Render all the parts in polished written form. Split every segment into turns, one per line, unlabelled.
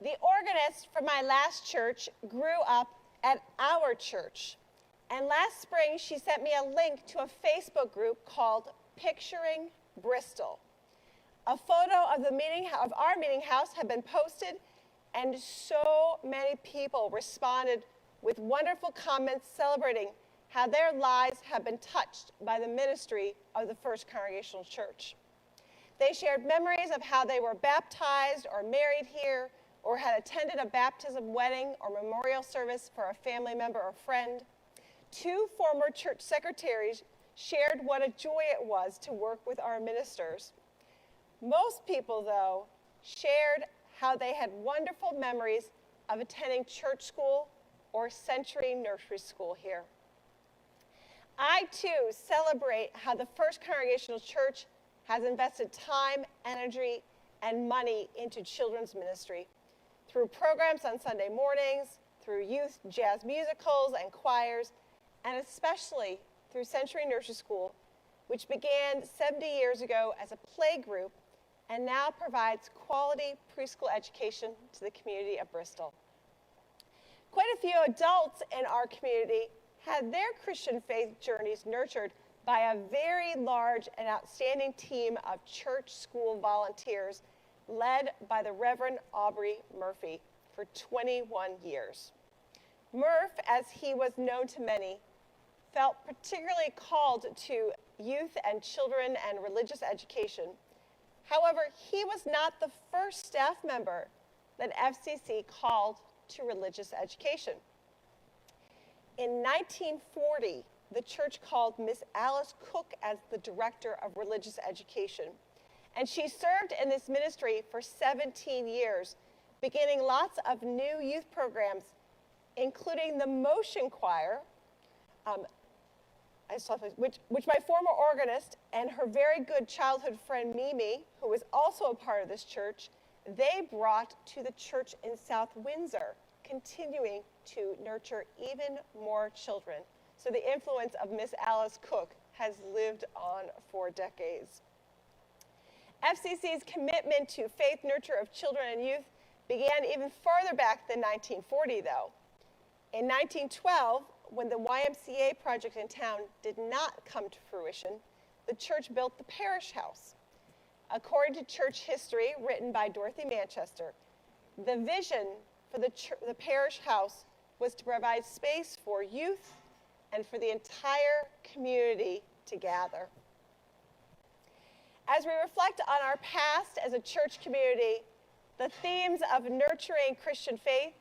The organist from my last church grew up at our church. And last spring, she sent me a link to a Facebook group called Picturing Bristol. A photo of our meeting house had been posted, and so many people responded with wonderful comments celebrating how their lives have been touched by the ministry of the First Congregational Church. They shared memories of how they were baptized or married here, or had attended a baptism, wedding, or memorial service for a family member or friend. Two former church secretaries shared what a joy it was to work with our ministers. Most people, though, shared how they had wonderful memories of attending church school or Century Nursery School here. I, too, celebrate how the First Congregational Church has invested time, energy, and money into children's ministry through programs on Sunday mornings, through youth jazz musicals and choirs, and especially through Century Nursery School, which began 70 years ago as a play group and now provides quality preschool education to the community of Bristol. Quite a few adults in our community had their Christian faith journeys nurtured by a very large and outstanding team of church school volunteers led by the Reverend Aubrey Murphy for 21 years. Murph, as he was known to many, felt particularly called to youth and children and religious education. However, he was not the first staff member that FCC called to religious education. In 1940, the church called Miss Alice Cook as the director of religious education. And she served in this ministry for 17 years, beginning lots of new youth programs, including the Motion Choir, which my former organist and her very good childhood friend Mimi, who was also a part of this church, they brought to the church in South Windsor, continuing to nurture even more children. So the influence of Miss Alice Cook has lived on for decades. FCC's commitment to faith nurture of children and youth began even farther back than 1940, though. In 1912, when the YMCA project in town did not come to fruition, the church built the parish house. According to church history written by Dorothy Manchester, the vision for the parish house was to provide space for youth and for the entire community to gather. As we reflect on our past as a church community, the themes of nurturing Christian faith,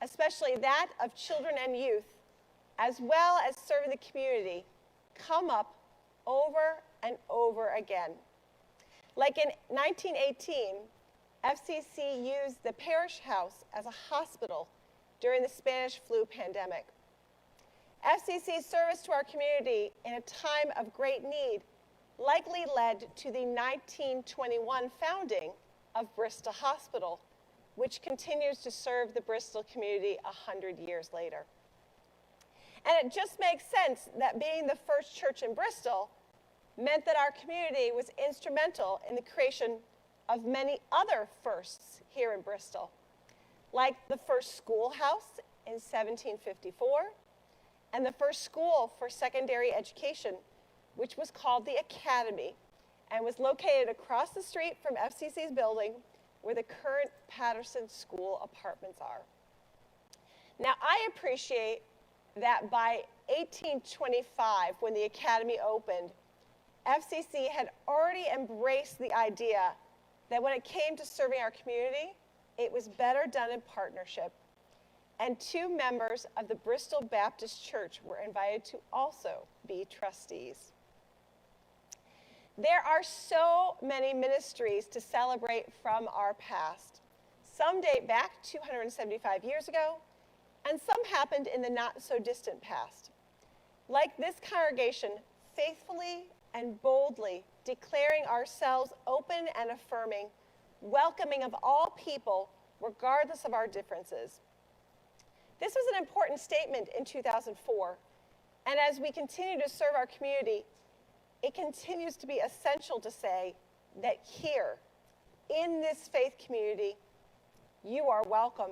especially that of children and youth, as well as serving the community, come up over and over again. Like in 1918, FCC used the parish house as a hospital during the Spanish flu pandemic. FCC's service to our community in a time of great need likely led to the 1921 founding of Bristol Hospital, which continues to serve the Bristol community 100 years later. And it just makes sense that being the first church in Bristol meant that our community was instrumental in the creation of many other firsts here in Bristol, like the first schoolhouse in 1754, and the first school for secondary education, which was called the Academy, and was located across the street from FCC's building, where the current Patterson School apartments are. Now, I appreciate that by 1825, when the Academy opened, FCC had already embraced the idea that when it came to serving our community, it was better done in partnership. And two members of the Bristol Baptist Church were invited to also be trustees. There are so many ministries to celebrate from our past. Some date back 275 years ago, and some happened in the not-so-distant past. Like this congregation, faithfully and boldly declaring ourselves open and affirming, welcoming of all people, regardless of our differences. This was an important statement in 2004, and as we continue to serve our community, it continues to be essential to say that here, in this faith community, You are welcome.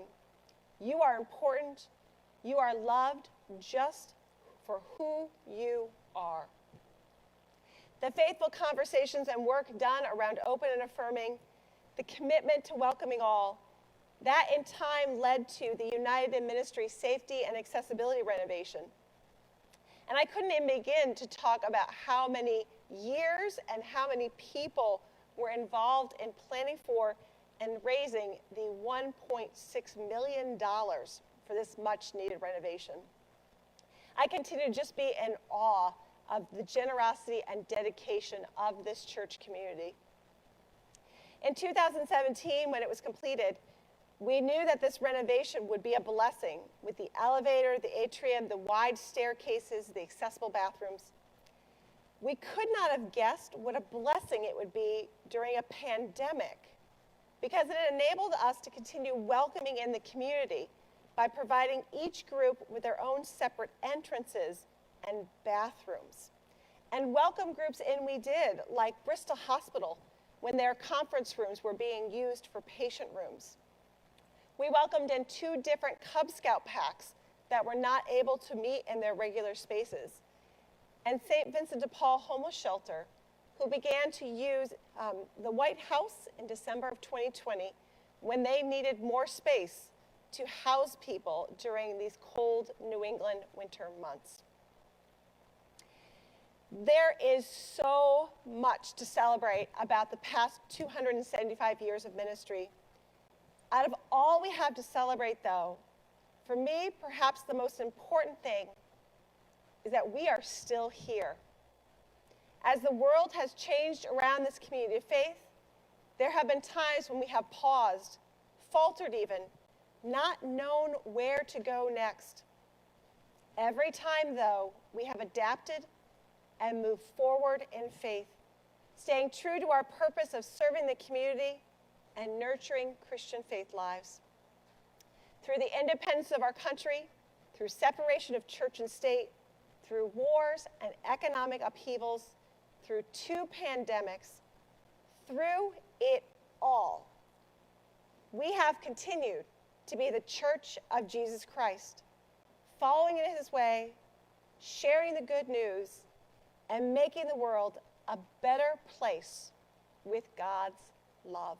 You are important. You are loved just for who you are. The faithful conversations and work done around open and affirming, the commitment to welcoming all, that in time led to the United in Ministry safety and accessibility renovation. And I couldn't even begin to talk about how many years and how many people were involved in planning for and raising the $1.6 million for this much needed renovation. I continue to just be in awe of the generosity and dedication of this church community. In 2017, when it was completed, we knew that this renovation would be a blessing with the elevator, the atrium, the wide staircases, the accessible bathrooms. We could not have guessed what a blessing it would be during a pandemic, because it enabled us to continue welcoming in the community by providing each group with their own separate entrances and bathrooms. And welcome groups in we did, like Bristol Hospital, when their conference rooms were being used for patient rooms. We welcomed in 2 different Cub Scout packs that were not able to meet in their regular spaces. And St. Vincent de Paul Homeless Shelter, who began to use the White House in December of 2020 when they needed more space to house people during these cold New England winter months. There is so much to celebrate about the past 275 years of ministry. Out of all we have to celebrate, though, for me, perhaps the most important thing is that we are still here. As the world has changed around this community of faith, there have been times when we have paused, faltered even, not known where to go next. Every time, though, we have adapted and moved forward in faith, staying true to our purpose of serving the community and nurturing Christian faith lives. Through the independence of our country, through separation of church and state, through wars and economic upheavals, through 2 pandemics, through it all, we have continued to be the Church of Jesus Christ, following in his way, sharing the good news, and making the world a better place with God's love.